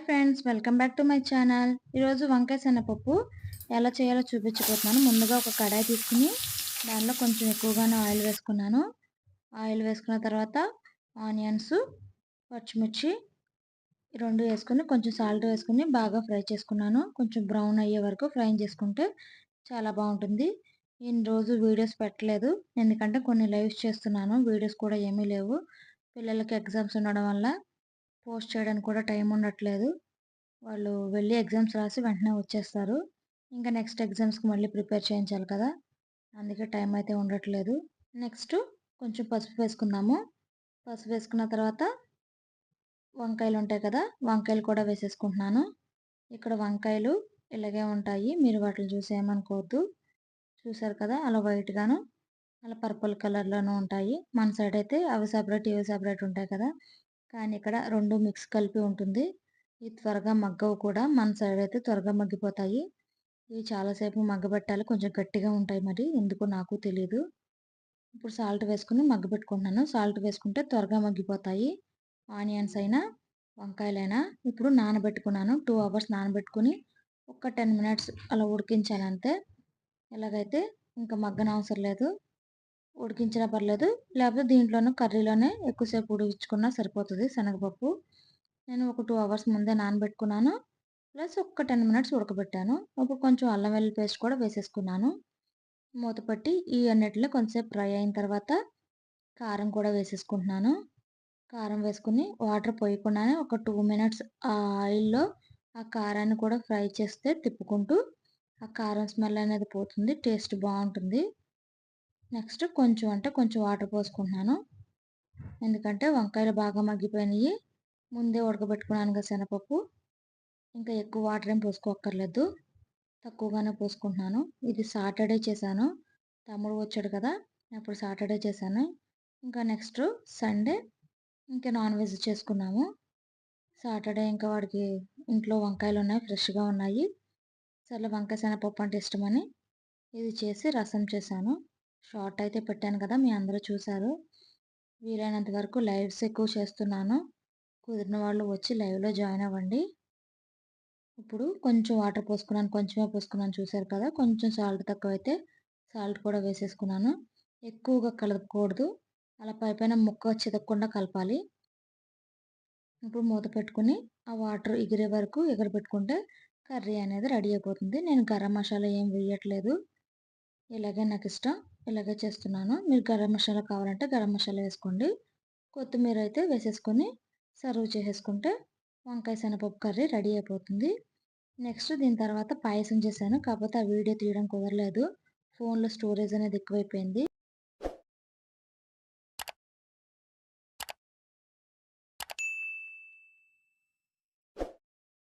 Friends, welcome back to my channel. ఈరోజు వంకాయ శనగపప్పు ఎలా చేయాలో చూపించబోతున్నాను. ముందుగా ఒక కడాయి తీసుకుని దానిలో కొంచెం ఎక్కువగానే ఆయిల్ వేసుకున్నాను. ఆయిల్ వేసుకున్న తర్వాత ఆనియన్స్, పచ్చిమిర్చి ఈ 2 వేసుకొని కొంచెం సాల్ట్ వేసుకొని బాగా ఫ్రై చేసుకున్నాను. కొంచెం బ్రౌన్ అయ్యే వరకు ఫ్రై చేసుకుంటే చాలా బాగుంటుంది. నేను రోజు వీడియోస్ పెట్టలేదు, ఎందుకంటే కొన్ని లైవ్స్ చేస్తున్నాను. వీడియోస్ కూడా ఏమీ లేవు. పిల్లలకి ఎగ్జామ్స్ ఉండడం వల్ల పోస్ట్ చేయడానికి కూడా టైం ఉండట్లేదు. వాళ్ళు వెళ్ళి ఎగ్జామ్స్ రాసి వెంటనే వచ్చేస్తారు. ఇంకా నెక్స్ట్ ఎగ్జామ్స్‌కి మళ్ళీ ప్రిపేర్ చేయించాలి కదా! అందుకే టైం అయితే ఉండట్లేదు. నెక్స్ట్ కొంచెం పసుపు వేసుకుందాము. పసుపు వేసుకున్న తర్వాత వంకాయలు ఉంటాయి కదా! వంకాయలు కూడా వేసేసుకుంటున్నాను. ఇక్కడ వంకాయలు ఇలాగే ఉంటాయి. మీరు వాటిని చూసి ఏమనుకోవద్దు. చూసారు కదా! అలా వైట్‌గాను, అలా పర్పుల్ కలర్‌లోను ఉంటాయి. మన సైడ్ అయితే అవి సెపరేట్, ఇవి సెపరేట్ ఉంటాయి కదా! కానీ ఇక్కడ 2 మిక్స్ కలిపి ఉంటుంది. ఇవి త్వరగా మగ్గవు కూడా. మన సైడ్ అయితే త్వరగా మగ్గిపోతాయి. ఇవి చాలా సేపు మగ్గబెట్టాలి. కొంచెం గట్టిగా ఉంటాయి మరి. ఎందుకో నాకు తెలీదు. ఇప్పుడు సాల్ట్ వేసుకొని మగ్గబెట్టుకుంటున్నాను. సాల్ట్ వేసుకుంటే త్వరగా మగ్గిపోతాయి. ఆనియన్స్ అయినా, వంకాయలైనా. ఇప్పుడు నానబెట్టుకున్నాను. 2 అవర్స్ నానబెట్టుకొని ఒక 10 మినిట్స్ అలా ఉడికించానంతే. ఇలాగైతే ఇంకా మగ్గనవసరం లేదు. ఉడికించినా పర్లేదు. లేకపోతే దీంట్లోనే కర్రీలోనే ఎక్కువసేపు ఉడికించుకున్నా సరిపోతది శనగపప్పు. నేను ఒక 2 అవర్స్ ముందే నానబెట్టుకున్నాను. ప్లస్ ఒక 10 మినిట్స్ ఉడకబెట్టాను. ఇప్పుడు కొంచెం అల్లం వెల్లుల్లి పేస్ట్ కూడా వేసేసుకున్నాను. మూత పెట్టి ఈ అన్నిటిలో కొంచెంసేపు ఫ్రై అయిన తర్వాత కారం కూడా వేసేసుకుంటున్నాను. కారం వేసుకొని వాటర్ పోయకుండానే ఒక 2 మినిట్స్ ఆ ఆయిల్‌లో ఆ కారాన్ని కూడా ఫ్రై చేస్తే తిప్పుకుంటూ ఆ కారం స్మెల్ అనేది పోతుంది. టేస్ట్ బావుంటుంది. నెక్స్ట్ కొంచెం అంటే కొంచెం వాటర్ పోసుకుంటున్నాను. ఎందుకంటే వంకాయలు బాగా మగ్గిపోయినాయి. ముందే ఉడకబెట్టుకున్నాను కదా శనగపప్పు. ఇంకా ఎక్కువ వాటర్ ఏం పోసుకోక్కర్లేదు. తక్కువగానే పోసుకుంటున్నాను. ఇది సాటర్డే చేశాను. తమ్ముడు వచ్చాడు కదా! అప్పుడు సాటర్డే చేశాను. ఇంకా నెక్స్ట్ సండే ఇంకా నాన్ వెజ్ చేసుకున్నాము. సాటర్డే ఇంకా వాడికి ఇంట్లో వంకాయలున్నాయి, ఫ్రెష్‌గా ఉన్నాయి. సర్లే వంకాయ శనగపప్పు అంటే ఇష్టమని ఇది చేసి రసం చేశాను. షార్ట్ అయితే పెట్టాను కదా! మీ అందరూ చూసారు. వీలైనంత వరకు లైవ్స్ ఎక్కువ చేస్తున్నాను. కుదిరిన వాళ్ళు వచ్చి లైవ్‌లో జాయిన్ అవ్వండి. ఇప్పుడు కొంచెం వాటర్ పోసుకున్నాను. కొంచెమే పోసుకున్నాను చూసారు కదా! కొంచెం సాల్ట్ తక్కువైతే సాల్ట్ కూడా వేసేసుకున్నాను. ఎక్కువగా కలపకూడదు. అలా పైపైన ముక్క చితకకుండా కలపాలి. ఇప్పుడు మూత పెట్టుకొని ఆ వాటర్ ఎగిరే వరకు ఎగరబెట్టుకుంటే కర్రీ అనేది రెడీ అయిపోతుంది. నేను గరం మసాలా ఏం వేయట్లేదు. ఇలాగే నాకిష్టం. ఇలాగే చేస్తున్నాను. మీరు గరం మసాలా కావాలంటే గరం మసాలా వేసుకోండి. కొత్తిమీర అయితే వేసేసుకొని సర్వ్ చేసేసుకుంటే వంకాయ శనగపప్పు కర్రీ రెడీ అయిపోతుంది. నెక్స్ట్ దీని తర్వాత పాయసం చేశాను. కాకపోతే ఆ వీడియో తీయడం కుదరలేదు. ఫోన్‌లో స్టోరేజ్ అనేది ఎక్కువైపోయింది.